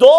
2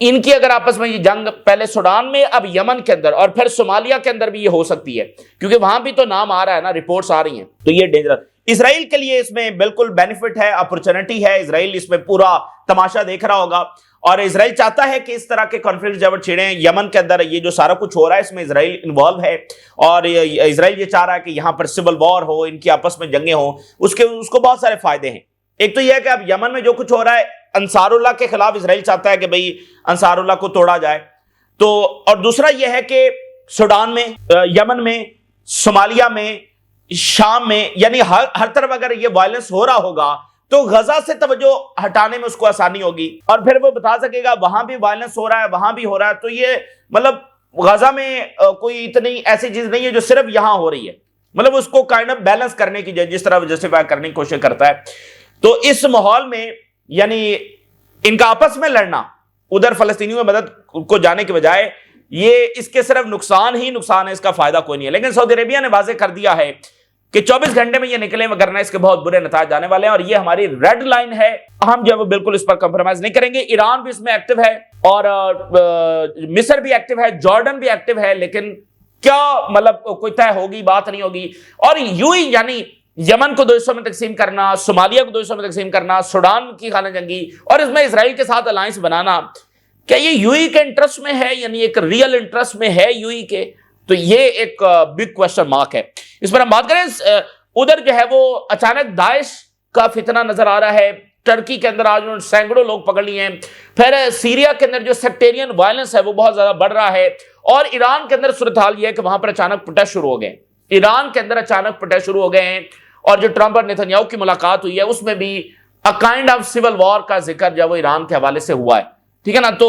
ان کی اگر آپس میں یہ جنگ پہلے سوڈان میں، اب یمن کے اندر، اور پھر صومالیہ کے اندر بھی یہ ہو سکتی ہے، کیونکہ وہاں بھی تو نام آ رہا ہے نا، رپورٹس آ رہی ہیں، تو یہ ڈینجرس اسرائیل کے لیے اس میں بالکل بینیفٹ ہے، اپرچونٹی ہے، اسرائیل اس میں پورا تماشا دیکھ رہا ہوگا، اور اسرائیل چاہتا ہے کہ اس طرح کے کانفلکٹ جب چھڑیں یمن کے اندر، یہ جو سارا کچھ ہو رہا ہے اس میں اسرائیل انوالو ہے، اور اسرائیل یہ چاہ رہا ہے کہ یہاں پر سول وار ہو، ان کی آپس میں جنگیں ہوں، اس کو بہت سارے فائدے ہیں۔ ایک تو یہ ہے کہ اب یمن میں جو کچھ ہو رہا ہے، انصار اللہ کے خلاف اسرائیل چاہتا ہے کہ بھئی انصار اللہ کو توڑا جائے، تو اور دوسرا یہ ہے کہ سوڈان میں، یمن میں، صومالیہ میں، شام میں، یعنی ہر طرف اگر یہ وائلنس ہو رہا ہوگا تو غزہ سے توجہ ہٹانے میں اس کو آسانی ہوگی، اور پھر وہ بتا سکے گا وہاں بھی وائلنس ہو رہا ہے، وہاں بھی ہو رہا ہے، تو یہ مطلب غزہ میں کوئی اتنی ایسی چیز نہیں ہے جو صرف یہاں ہو رہی ہے، مطلب اس کو کائنڈ آف بیلنس کرنے کی جس طرح جسٹیفائی کرنے کی کوشش کرتا ہے۔ تو اس ماحول میں یعنی ان کا آپس میں لڑنا، ادھر فلسطینیوں میں مدد کو جانے کے بجائے، یہ اس کے صرف نقصان ہی نقصان ہے، اس کا فائدہ کوئی نہیں ہے۔ لیکن سعودی عربیہ نے واضح کر دیا ہے کہ 24 گھنٹے میں یہ نکلے ورنہ اس کے بہت برے نتائج آنے والے ہیں، اور یہ ہماری ریڈ لائن ہے، ہم جو ہے وہ بالکل اس پر کمپرومائز نہیں کریں گے۔ ایران بھی اس میں ایکٹیو ہے، اور مصر بھی ایکٹیو ہے، جارڈن بھی ایکٹیو ہے، لیکن کیا مطلب کوئی طے ہوگی، بات نہیں ہوگی، اور یوں ہی یعنی یمن کو 2 حصوں میں تقسیم کرنا، صومالیہ کو 2 حصوں میں تقسیم کرنا، سوڈان کی خانہ جنگی، اور اس میں اسرائیل کے ساتھ الائنس بنانا، کیا یہ یو ای کے انٹرسٹ میں ہے، یعنی ایک ریئل انٹرسٹ میں ہے یو ای کے؟ تو یہ ایک بگ کوشچن مارک ہے۔ اس پر ہم بات کریں، ادھر جو ہے وہ اچانک داعش کا فتنہ نظر آ رہا ہے، ٹرکی کے اندر آج انہوں نے سینکڑوں لوگ پکڑ لیے ہیں، پھر سیریا کے اندر جو سیکٹیرین وائلنس ہے وہ بہت زیادہ بڑھ رہا ہے، اور ایران کے اندر صورتحال یہ ہے کہ وہاں پر اچانک پروٹیسٹ شروع ہو گئے، ایران کے اندر اچانک پروٹیسٹ شروع ہو گئے ہیں، اور جو ٹرمپ اور نیتنیاہو کی ملاقات ہوئی ہے اس میں بھی کائنڈ آف سول وار کا ذکر جو وہ ایران کے حوالے سے ہوا ہے، ٹھیک ہے نا۔ تو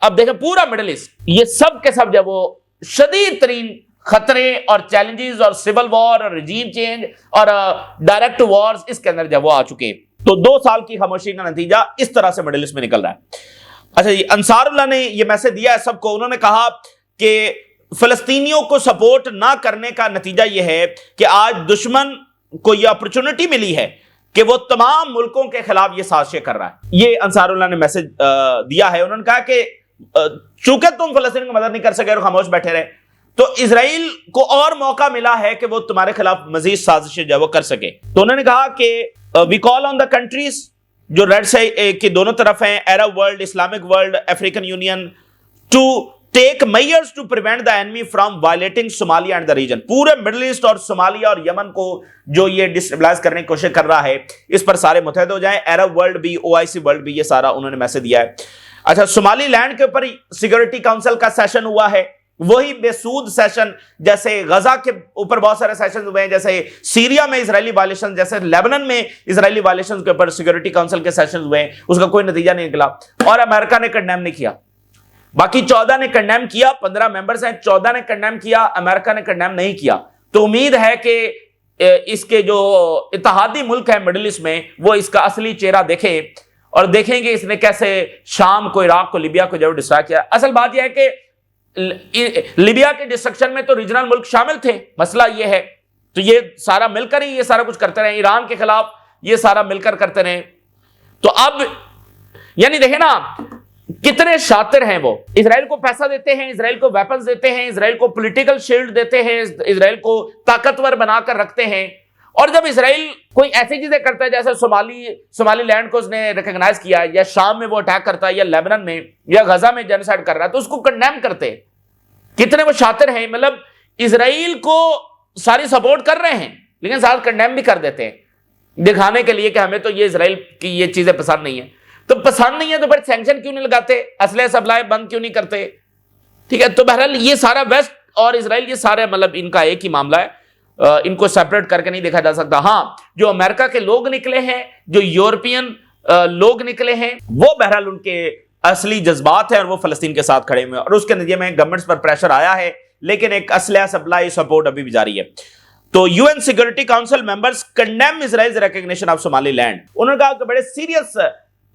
اب دیکھیں پورا مڈل ایسٹ یہ سب کے سب جو وہ شدید ترین خطرے اور چیلنجز اور سول وار اور رجیم چینج اور ڈائریکٹ وارز اس کے اندر جب وہ آ چکے ہیں، تو 2 سال کی خاموشی کا نتیجہ اس طرح سے مڈل ایسٹ میں نکل رہا ہے۔ اچھا جی، انصار اللہ نے یہ میسج دیا ہے سب کو، انہوں نے کہا کہ فلسطینیوں کو سپورٹ نہ کرنے کا نتیجہ یہ ہے کہ آج دشمن کو یہ اپرچونٹی ملی ہے کہ وہ تمام ملکوں کے خلاف یہ سازشیں کر رہا ہے۔ یہ انصار اللہ نے میسج دیا ہے، انہوں نے کہا کہ چونکہ تم فلسطین کو مدد نہیں کر سکے اور خاموش بیٹھے رہے، تو اسرائیل کو اور موقع ملا ہے کہ وہ تمہارے خلاف مزید سازشیں جو وہ کر سکے۔ تو انہوں نے کہا کہ وی کال آن دا کنٹریز جو ریڈ سے کی دونوں طرف ہیں، Arab world, Islamic world, African Union, to take measures to prevent the enemy from violating Somalia and the region. پورے مڈل ایسٹ اور صومالیہ اور یمن کو جو یہ ڈسٹیبلائز کرنے کی کوشش کر رہا ہے، اس پر سارے متحد ہو جائیں، عرب ورلڈ بھی، OIC ورلڈ بھی، یہ سارا انہوں نے میسج دیا ہے۔ اچھا، صومالی لینڈ کے اوپر سیکورٹی کاؤنسل کا سیشن ہوا ہے، وہی بے سود سیشن جیسے غزہ کے اوپر بہت سارے سیشن ہوئے ہیں، جیسے سیریا میں اسرائیلی وائلیشن، جیسے لیبنن میں اسرائیلی وائلیشن کے اوپر سیکورٹی کاؤنسل کے سیشن ہوئے ہیں، اس کا کوئی نتیجہ نہیں نکلا، اور امریکہ نے کنڈیم نہیں کیا۔ باقی 14 نے کنڈیم کیا، 15 ممبرز ہیں، 14 نے کنڈیم کیا، امریکہ نے کنڈیم نہیں کیا۔ تو امید ہے کہ اس کے جو اتحادی ملک ہیں مڈل ایسٹ میں، وہ اس کا اصلی چہرہ دیکھیں اور دیکھیں گے اس نے کیسے شام کو، عراق کو، لیبیا کو جو ڈسٹرائے کیا۔ اصل بات یہ ہے کہ لیبیا کے ڈسٹرکشن میں تو ریجنل ملک شامل تھے، مسئلہ یہ ہے، تو یہ سارا مل کر ہی یہ سارا کچھ کرتے رہے، ایران کے خلاف یہ سارا مل کر کرتے رہے۔ تو اب یعنی دیکھیں نا کتنے شاطر ہیں وہ، اسرائیل کو پیسہ دیتے ہیں، اسرائیل کو ویپنز دیتے ہیں، اسرائیل کو پولیٹیکل شیلڈ دیتے ہیں، اسرائیل کو طاقتور بنا کر رکھتے ہیں، اور جب اسرائیل کوئی ایسی چیزیں کرتا ہے جیسے صومالی لینڈ کو اس نے ریکگنائز کیا ہے، یا شام میں وہ اٹیک کرتا ہے، یا لیبنن میں یا غزہ میں جینوسائیڈ کر رہا ہے، تو اس کو کنڈیم کرتے ہیں۔ کتنے وہ شاطر ہیں، مطلب اسرائیل کو ساری سپورٹ کر رہے ہیں لیکن ساتھ کنڈیم بھی کر دیتے ہیں، دکھانے کے لیے کہ ہمیں تو یہ اسرائیل کی یہ چیزیں پسند نہیں ہیں۔ تو پسند نہیں ہے تو پھر سینکشن کیوں نہیں لگاتے، اسلحہ سپلائی بند کیوں نہیں کرتے؟ ٹھیک ہے، تو بہرحال یہ سارا ویسٹ اور اسرائیل یہ سارے مطلب ان کا ایک ہی معاملہ ہے، ان کو سیپریٹ کر کے نہیں دیکھا جا سکتا۔ ہاں، جو امریکہ کے لوگ نکلے ہیں، جو یورپین لوگ نکلے ہیں، وہ بہرحال ان کے اصلی جذبات ہیں اور وہ فلسطین کے ساتھ کھڑے ہوئے ہیں، اور اس کے نتیجے میں گورنمنٹس پر پریشر آیا ہے، لیکن ایک اسلحہ سپلائی سپورٹ ابھی بھی جاری ہے۔ تو UN security council members condemn Israel's recognition of Somaliland. انہوں نے کہا کہ بڑے serious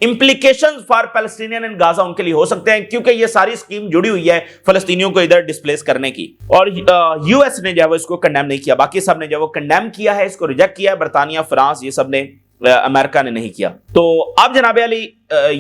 implications for Palestinian in Gaza ان کے لیے ہو سکتے ہیں، کیونکہ یہ ساری اسکیم جڑی ہوئی ہے فلسطینیوں کو ادھر ڈسپلیس کرنے کی، اور US نے جو ہے وہ اس کو کنڈیم نہیں کیا، باقی سب نے جو وہ کنڈیم کیا ہے، اس کو ریجیکٹ کیا ہے، برطانیہ، فرانس، یہ سب نے امریکہ نے نہیں کیا. تو اب جناب علی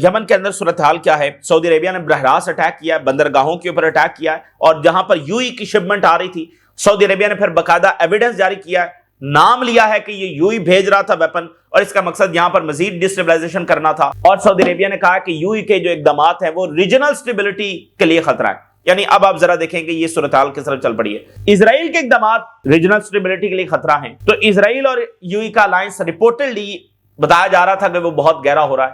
یمن کے اندر صورتحال کیا ہے؟ سعودی عربیہ نے براہ راست اٹیک کیا ہے، بندرگاہوں کے اوپر اٹیک کیا ہے، اور جہاں پر یو ای کی شپمنٹ آ رہی تھی سعودی عربیہ نے پھر باقاعدہ ایویڈنس جاری کیا ہے، نام لیا ہے کہ یہ یو ای بھیج رہا تھا ویپن، اور اس کا مقصد یہاں پر مزید ڈسٹیبلائزیشن کرنا تھا. اور سعودی عربیہ نے کہا کہ یو ای کے جو اقدامات ہیں وہ ریجنل سٹیبلٹی کے لیے خطرہ ہے. یعنی اب آپ ذرا دیکھیں کہ یہ صورتحال کس طرف چل پڑی ہے. اسرائیل کے اقدامات ریجنل سٹیبلٹی کے لیے خطرہ ہیں، تو اسرائیل اور یو ای کا الائنس ریپورٹڈلی بتایا جا رہا تھا کہ وہ بہت گہرا ہو رہا ہے.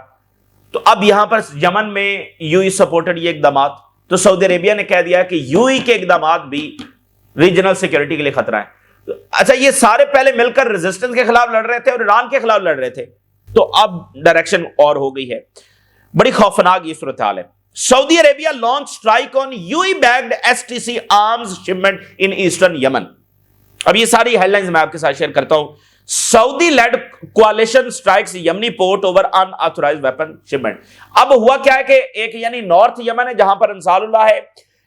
تو اب یہاں پر یمن میں یو ای سپورٹڈ یہ اقدامات، تو سعودی عربیہ نے کہہ دیا کہ یو ای کے اقدامات بھی ریجنل سیکورٹی کے لیے خطرہ ہے. اچھا، یہ سارے پہلے مل کر ریزسٹنس کے خلاف لڑ رہے تھے اور ایران کے خلاف لڑ رہے تھے، تو اب ڈائریکشن اور ہو گئی ہے. بڑی خوفناک یہ صورتحال ہے. Saudi Arabia launch strike on UAE backed S T C arms shipment in eastern Yemen. اب یہ ساری ہیڈ لائنز میں آپ کے ساتھ شیئر کرتا ہوں. Saudi led coalition strikes Yemeni port over unauthorized weapon shipment. اب ہوا کیا ہے کہ ایک یعنی نارتھ یمن ہے جہاں پر انصار اللہ ہے،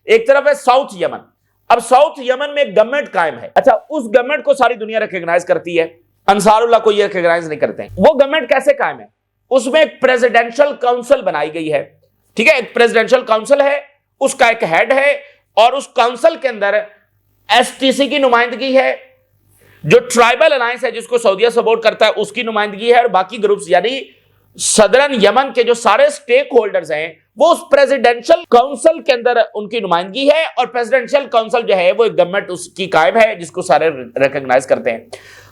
ایک طرف ہے ساؤتھ یمن. اب ساؤتھ یمن میں ایک گورنمنٹ قائم ہے. اچھا، اس گورنمنٹ کو ساری دنیا ریکگنائز کرتی ہے، انصار اللہ کو یہ ریکگنائز نہیں کرتے ہیں. وہ گورنمنٹ کیسے قائم ہے؟ اس میں ایک پریزیڈنشل کاؤنسل بنائی گئی ہے. ٹھیک ہے، ایک پریزیڈنشل کاؤنسل ہے، اس کا ایک ہیڈ ہے، اور اس کاؤنسل کے اندر ایس ٹی سی کی نمائندگی ہے، جو ٹرائبل الائنس ہے جس کو سعودیہ سپورٹ کرتا ہے اس کی نمائندگی ہے، اور باقی گروپس یعنی صدرن یمن کے جو سارے سٹیک ہولڈرز ہیں وہ اس پریزیڈنشل کاؤنسل کے اندر ان کی نمائندگی ہے. اور پریزیڈنشل کاؤنسل جو ہے وہ ایک گورنمنٹ اس کی قائم ہے جس کو سارے ریکگنائز کرتے ہیں.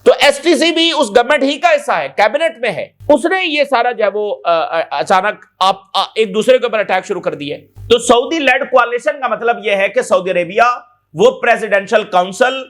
تو ایس ٹی سی بھی اس گورنمنٹ ہی کا حصہ ہے، کیبنٹ میں ہے. اس نے یہ سارا جو ہے وہ اچانک ایک دوسرے کے اوپر اٹیک شروع کر دیے. تو سعودی لیڈ کوalition کا مطلب یہ ہے کہ سعودی عربیہ، وہ پریزیڈنشل کاؤنسل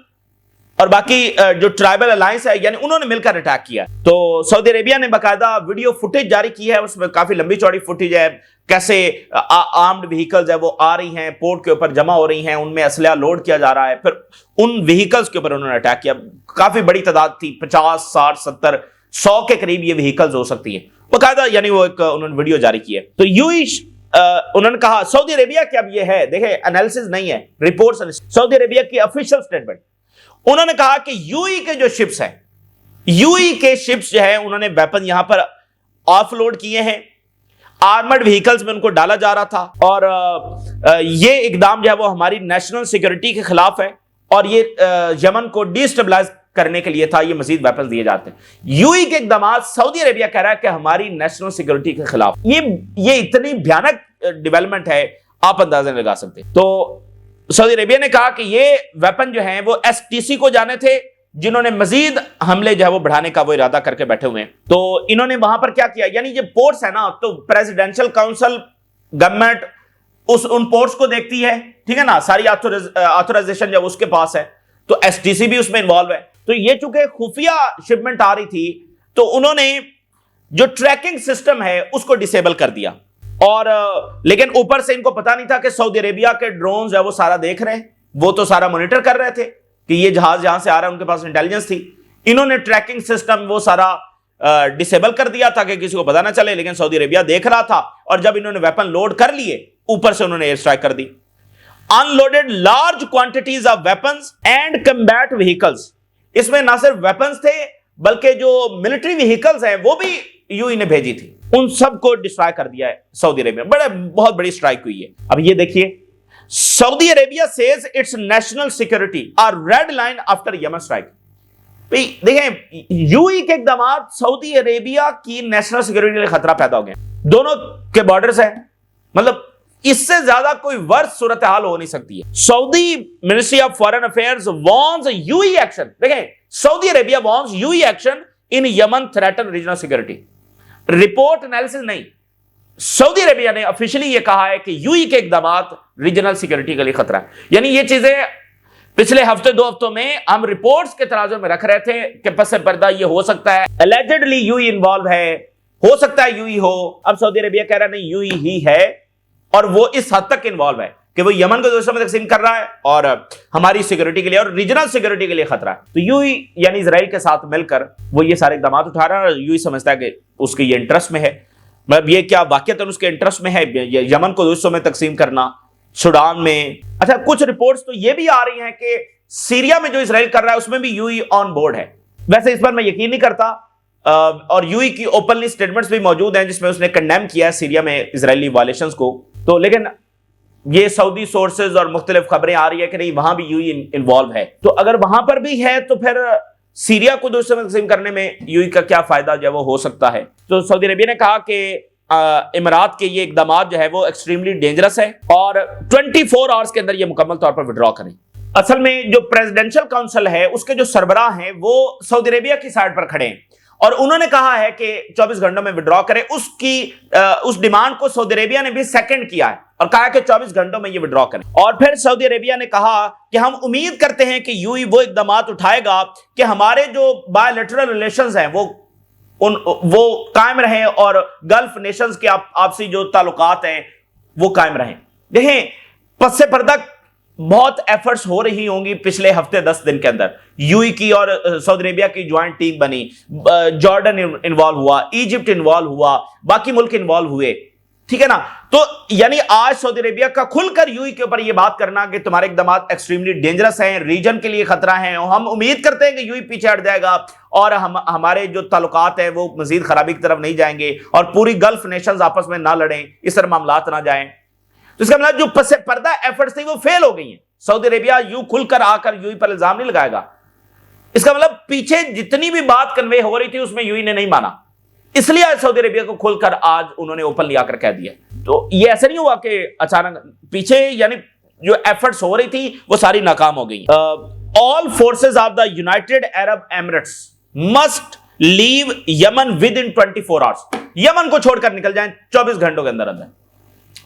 اور باقی جو ٹرائبل الائنس ہے، یعنی انہوں نے مل کر اٹیک کیا. تو سعودی عربیہ نے باقاعدہ ویڈیو فوٹیج جاری کی ہے، اس میں کافی لمبی چوڑی فوٹیج ہے، کیسے آرمڈ وہیکلز ہے وہ آ رہی ہیں، پورٹ کے اوپر جمع ہو رہی ہیں، ان میں اسلحہ لوڈ کیا جا رہا ہے. پھر ان وہیکلز کے اوپر انہوں نے اٹیک کیا. کافی بڑی تعداد تھی، 50 60 70 100 کے قریب یہ وہیکلز ہو سکتی ہیں باقاعدہ، یعنی وہ ایک انہوں نے ویڈیو جاری کی ہے. تو یو ای انہوں نے کہا سعودی عربیہ کی، اب یہ ہے دیکھیں انالیسز نہیں ہے، رپورٹس. سعودی عربیہ کی افیشل سٹیٹمنٹ، انہوں نے کہا کہ یو ای کے جو شپس ہیں، یو ای کے شپس جو ہیں انہوں نے ویپن یہاں پر آف لوڈ کیے ہیں، آرمڈ وہیکلز میں ان کو ڈالا جا رہا تھا، اور یہ اقدام جو ہے وہ ہماری نیشنل سیکورٹی کے خلاف ہے، اور یہ یمن کو ڈی اسٹیبلائز کرنے کے لیے تھا، یہ مزید ویپنز دیے جاتے ہیں. یو ای کے اقدامات سعودی عربیہ کہہ رہا ہے کہ ہماری نیشنل سیکورٹی کے خلاف. یہ اتنی بھیانک ڈیولپمنٹ ہے، آپ اندازہ نہیں لگا سکتے. تو سعودی عربیہ نے کہا کہ یہ ویپن جو ہیں وہ ایس ٹی سی کو جانے تھے، جنہوں نے مزید حملے جو ہے وہ بڑھانے کا وہ ارادہ کر کے بیٹھے ہوئے ہیں. تو انہوں نے وہاں پر کیا کیا، یعنی یہ پورٹس ہے نا، تو پریزیڈنشل کاؤنسل گورنمنٹ ان پورٹس کو دیکھتی ہے، ٹھیک ہے نا، ساری آتھورائزیشن جب اس کے پاس ہے، تو ایس ٹی سی بھی اس میں انوالو ہے. تو یہ چونکہ خفیہ شپمنٹ آ رہی تھی، تو انہوں نے جو ٹریکنگ سسٹم ہے اس کو ڈسیبل کر دیا. اور لیکن اوپر سے ان کو پتا نہیں تھا کہ سعودی عربیہ کے ڈرونز ہے وہ سارا دیکھ رہے ہیں، وہ تو سارا مانیٹر کر رہے تھے کہ یہ جہاز جہاں سے آ رہا ہے، ان کے پاس انٹیلیجنس تھی. انہوں نے ٹریکنگ سسٹم وہ سارا ڈسیبل کر دیا تھا کہ کسی کو پتا نہ چلے، لیکن سعودی عربیہ دیکھ رہا تھا. اور جب انہوں نے ویپن لوڈ کر لیے، اوپر سے انہوں نے ایئر اسٹرائک کر دی. Unloaded large quantities of weapons and combat vehicles. اس میں نہ صرف ویپنز تھے بلکہ جو ملٹری وہیکلز ہیں وہ بھی یو ای نے بھیجی تھی، ان سب کو ڈسٹرائے کر دیا ہے سعودی عربیہ. بہت بڑی اسٹرائک ہوئی ہے. اب یہ دیکھیے، Saudi Arabia says its national security are red line after Yemen strike. دیکھیں، یو ای کے اقدامات سعودی عربیہ کی نیشنل سیکورٹی کے لیے خطرہ پیدا ہو گئے. دونوں کے بارڈرز ہیں، مطلب اس سے زیادہ کوئی ورس صورتحال ہو نہیں سکتی ہے. Saudi ministry of foreign affairs warns UAE action. دیکھیں، Saudi Arabia warns UAE action in Yemen threaten regional security. Report analysis نہیں، سعودی عربیہ نے آفیشلی یہ کہا ہے کہ یو ای کے اقدامات ریجنل سیکورٹی کے لیے خطرہ ہے. یعنی یہ چیزیں پچھلے ہفتے 2 ہفتوں میں ہم رپورٹس کے ترازو میں رکھ رہے تھے کہ پس پردہ یہ ہو سکتا ہے، اللیجڈلی یو ای انوالو ہے، ہو سکتا ہے یو ای ہو. اب سعودی عربیہ کہہ رہا نہیں، یو ای ہی ہے، اور وہ اس حد تک انوالو ہے کہ وہ یمن کو دوسروں میں تقسیم کر رہا ہے اور ہماری سیکورٹی کے لیے اور ریجنل سیکورٹی کے لیے خطرہ ہے. تو یو ای یعنی اسرائیل کے ساتھ مل کر وہ یہ سارے اقدامات اٹھا رہا ہے، اور یو ای سمجھتا ہے کہ اس کے یہ انٹرسٹ میں ہے. مطلب یہ کیا واقعتاً اس کے انٹرسٹ میں ہے یمن کو دوسروں میں تقسیم کرنا، سوڈان میں. اچھا، کچھ رپورٹس تو یہ بھی آ رہی ہیں کہ سیریا میں جو اسرائیل کر رہا ہے اس میں بھی یو ای آن بورڈ ہے. ویسے اس پر میں یقین نہیں کرتا، اور یو ای کی اوپنلی سٹیٹمنٹس بھی موجود ہیں جس میں اس نے کنڈیم کیا ہے سیریا میں اسرائیلی وائلیشنز کو. تو لیکن یہ سعودی سورسز اور مختلف خبریں آ رہی ہے کہ نہیں وہاں بھی یو ای انوالو ہے. تو اگر وہاں پر بھی ہے تو پھر سیریا کو دوسرے میں تقسیم کرنے میں یو ای کا کیا فائدہ جو ہے وہ ہو سکتا ہے. تو سعودی عربیہ نے کہا کہ امارات کے یہ اقدامات جو ہے وہ ایکسٹریملی ڈینجرس ہے اور 24 آورز کے اندر یہ مکمل طور پر وڈرا کریں. اصل میں جو پریزیڈنشل کاؤنسل ہے اس کے جو سربراہ ہیں وہ سعودی عربیہ کی سائڈ پر کھڑے ہیں اور انہوں نے کہا ہے کہ 24 گھنٹوں میں وڈرا کرے. اس ڈیمانڈ کو سعودی عربیہ نے بھی سیکنڈ کیا ہے اور کہا کہ 24 گھنٹوں میں یہ وڈرا کریں. اور پھر سعودی عربیہ نے کہا کہ ہم امید کرتے ہیں کہ یو ای وہ اقدامات اٹھائے گا کہ ہمارے جو بائی لیٹرل ریلیشنز ہیں وہ قائم رہیں اور گلف نیشنز کے آپسی جو تعلقات ہیں وہ قائم رہیں. دیکھیں پس پردہ بہت ایفرٹس ہو رہی ہوں گی پچھلے ہفتے 10 دن کے اندر. یو ای کی اور سعودی عربیہ کی جوائنٹ ٹیم بنی, جارڈن انوالو ہوا, ایجپٹ انوالو ہوا, باقی ملک انوالو ہوئے, ٹھیک ہے نا. تو یعنی آج سعودی عربیہ کا کھل کر یو ای کے اوپر یہ بات کرنا کہ تمہارے اقدامات ایکسٹریملی ڈینجرس ہیں, ریجن کے لیے خطرہ ہیں, ہم امید کرتے ہیں کہ یو ای پیچھے ہٹ جائے گا اور ہمارے جو تعلقات ہیں وہ مزید خرابی کی طرف نہیں جائیں گے اور پوری گلف نیشنز آپس میں نہ لڑیں, اس طرح معاملات نہ جائیں. تو اس کا مطلب جو پس پردہ ایفرٹس تھے وہ فیل ہو گئی ہیں. سعودی عربیہ یوں کھل کر آ کر یو ای پر الزام نہیں لگائے گا. اس کا مطلب پیچھے جتنی بھی بات کنوے ہو رہی تھی اس میں یو ای نے نہیں مانا, اس لیے آج سعودی عربیہ کو کھل کر آج انہوں نے اوپن لیا کر کہہ دیا. تو یہ ایسا نہیں ہوا کہ اچانک پیچھے یعنی جو ایفرٹس ہو رہی تھی وہ ساری ناکام ہو گئی. All forces of the United Arab Emirates must leave Yemen within 24 hours. یمن کو چھوڑ کر نکل جائیں 24 گھنٹوں کے اندر اندر.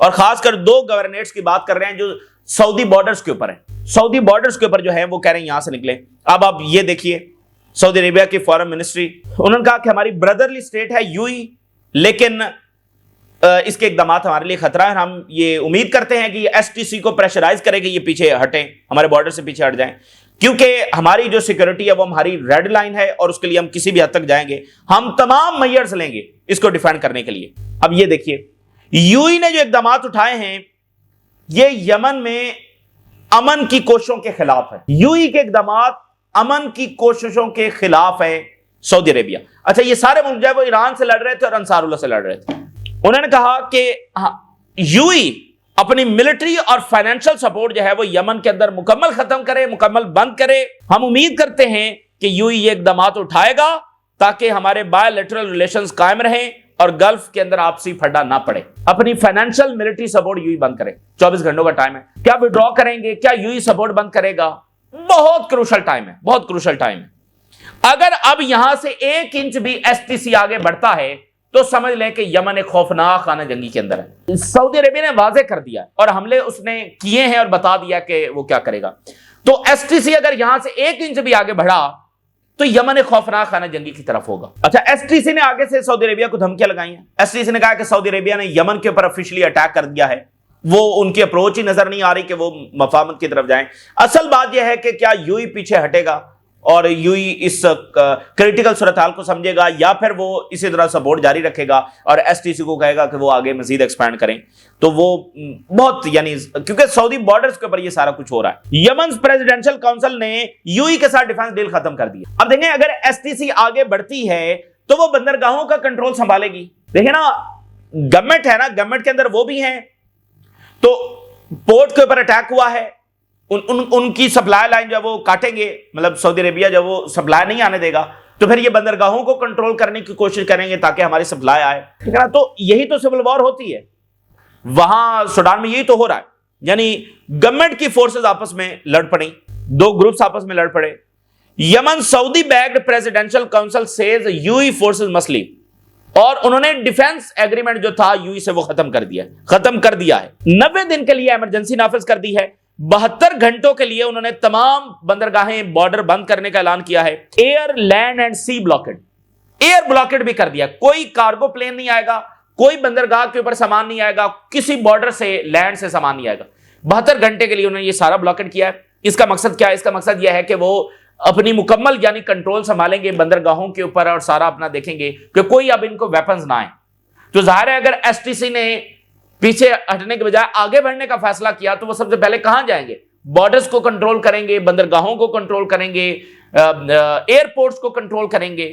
اور خاص کر 2 گورنیٹس کی بات کر رہے ہیں جو سعودی بارڈرز کے اوپر ہیں. سعودی بارڈرز کے اوپر جو ہے وہ کہہ رہے ہیں یہاں سے نکلیں. اب آپ یہ دیکھیے سعودی عربیہ کی فارن منسٹری, انہوں نے کہا کہ ہماری بردرلی اسٹیٹ ہے یو ای, لیکن اس کے اقدامات ہمارے لیے خطرہ ہے. ہم یہ امید کرتے ہیں کہ یہ ایس ٹی سی کو پریشرائز کرے کہ یہ پیچھے ہٹیں, ہمارے بارڈر سے پیچھے ہٹ جائیں, کیونکہ ہماری جو سیکورٹی ہے وہ ہماری ریڈ لائن ہے اور اس کے لیے ہم کسی بھی حد تک جائیں گے, ہم تمام میئرز لیں گے اس کو ڈیفینڈ کرنے کے لیے. اب یہ دیکھیے یو ای نے جو اقدامات اٹھائے ہیں یہ یمن میں امن کی کوششوں کے خلاف ہے. یو ای کے اقدامات امن کی کوششوں کے خلاف ہیں سعودی عربیہ. اچھا یہ سارے ملک جو ہے وہ ایران سے لڑ رہے تھے اور انصار اللہ سے لڑ رہے تھے. انہوں نے کہا کہ یو ای اپنی ملٹری اور فائنینشل سپورٹ جو ہے وہ یمن کے اندر مکمل ختم کرے, مکمل بند کرے. ہم امید کرتے ہیں کہ یو ای یہ اقدامات اٹھائے گا تاکہ ہمارے بائی لیٹرل ریلیشنز قائم رہیں اور گلف کے اندر آپسی پھڈا نہ پڑے. اپنی financial military support U E بند کرے. 24 گھنٹوں کا ٹائم ہے. کیا وڈرا کریں گے, کیا یو ای سپورٹ بند کرے گا؟ بہت کروشل ٹائم ہے, بہت کروشل ٹائم ہے. اگر اب یہاں سے 1 انچ بھی ایس ٹی سی آگے بڑھتا ہے تو سمجھ لیں کہ یمن ایک خوفناک خانہ جنگی کے اندر ہے. سعودی عربیہ نے واضح کر دیا اور حملے اس نے کیے ہیں اور بتا دیا کہ وہ کیا کرے گا. تو ایس ٹی سی اگر یہاں سے 1 انچ بھی آگے بڑھا تو یمن ایک خوفناک خانہ جنگی کی طرف ہوگا. اچھا ایس ٹی سی نے آگے سے سعودی عربیہ کو دھمکیاں لگائی ہیں. ایس ٹی سی نے کہا کہ سعودی عربیہ نے یمن کے اوپر آفیشلی اٹیک کر دیا ہے. وہ ان کی اپروچ ہی نظر نہیں آ رہی کہ وہ مفاہمت کی طرف جائیں. اصل بات یہ ہے کہ کیا یو ای پیچھے ہٹے گا اور یو ای اس کریٹیکل صورتحال کو سمجھے گا یا پھر وہ اسی طرح سپورٹ جاری رکھے گا اور ایس ٹی سی کو کہے گا کہ وہ آگے مزید ایکسپینڈ کریں. تو وہ بہت یعنی کیونکہ سعودی بارڈرز کے اوپر یہ سارا کچھ ہو رہا ہے. یمن پریزیڈنشل کاؤنسل نے یو ای کے ساتھ ڈیفنس ڈیل ختم کر دیا. اب دیکھیں اگر ایس ٹی سی آگے بڑھتی ہے تو وہ بندرگاہوں کا کنٹرول سنبھالے گی. دیکھیں نا گورنمنٹ ہے نا, گورنمنٹ کے اندر وہ بھی ہیں. تو پورٹ کے اوپر اٹیک ہوا ہے, ان کی سپلائی لائن جو وہ کاٹیں گے, مطلب سعودی عربیہ جب وہ سپلائی نہیں آنے دے گا تو پھر یہ بندرگاہوں کو کنٹرول کرنے کی کوشش کریں گے تاکہ ہماری سپلائی آئے. ٹھیک ہے نا. تو یہی تو سول وار ہوتی ہے وہاں سوڈان میں, یہی تو ہو رہا ہے. یعنی گورنمنٹ کی فورسز آپس میں لڑ پڑیں, 2 گروپس آپس میں لڑ پڑے. Yemen Saudi backed presidential council says UAE forces must leave, اور انہوں نے ڈیفنس ایگریمنٹ جو تھا یو ای سے وہ ختم کر دیا ہے. 90 دن کے لیے ایمرجنسی نافذ کر دی ہے. 72 گھنٹوں کے لیے انہوں نے تمام بندرگاہیں بارڈر بند کرنے کا اعلان کیا ہے. Air land and sea blocked, air blocked بھی کر دیا. کوئی کارگو پلین نہیں آئے گا, کوئی بندرگاہ کے اوپر سامان نہیں آئے گا, کسی بارڈر سے لینڈ سے سامان نہیں آئے گا. 72 گھنٹے کے لیے انہوں نے یہ سارا بلاکڈ کیا ہے. اس کا مقصد کیا ہے؟ اس کا مقصد یہ ہے کہ وہ اپنی مکمل یعنی کنٹرول سنبھالیں گے بندرگاہوں کے اوپر اور سارا اپنا دیکھیں گے کہ کوئی اب ان کو ویپنز نہ آئیں. تو ظاہر ہے اگر ایس ٹی سی نے پیچھے ہٹنے کے بجائے آگے بڑھنے کا فیصلہ کیا تو وہ سب سے پہلے کہاں جائیں گے؟ بارڈرز کو کنٹرول کریں گے, بندرگاہوں کو کنٹرول کریں گے, ایئرپورٹس کو کنٹرول کریں گے.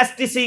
STC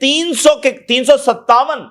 357